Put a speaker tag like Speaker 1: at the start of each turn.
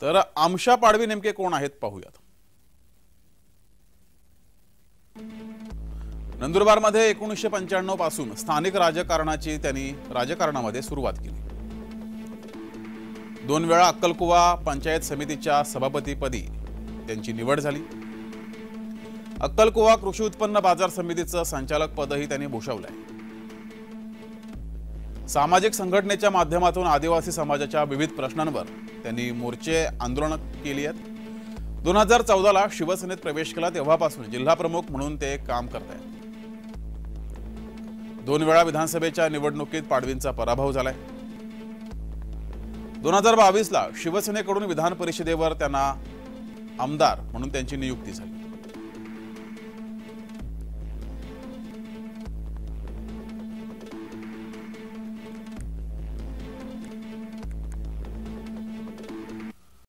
Speaker 1: तर आमशा पाडवी नेमके कोण आहेत पाहूयात। नंदुरबारमध्ये 1995 पासून स्थानिक राजकारणाची त्यांनी राजकारणामध्ये सुरुवात केली। 2 वेळा अक्कलकुवा पंचायत समितीच्या सभापतीपदी त्यांची निवड झाली। अक्कलकुवा कृषी उत्पन्न बाजार समितीचं संचालक पदही त्यांनी भूषवलंय। सामाजिक संघटनेच्या माध्यमातून आदिवासी समाजाच्या विविध प्रश्नांवर त्यांनी मोर्चे आंदोलन केली आहेत। 2014 ला शिवसेनेत प्रवेश केला तेव्हापासून जिल्हा प्रमुख म्हणून ते काम करत आहेत। 2 वेळा विधानसभेच्या निवडणुकीत पाडवींचा पराभव झालाय। 2022 ला शिवसेनेकडून विधान परिषदेवर त्यांना आमदार म्हणून त्यांची नियुक्ती झाली।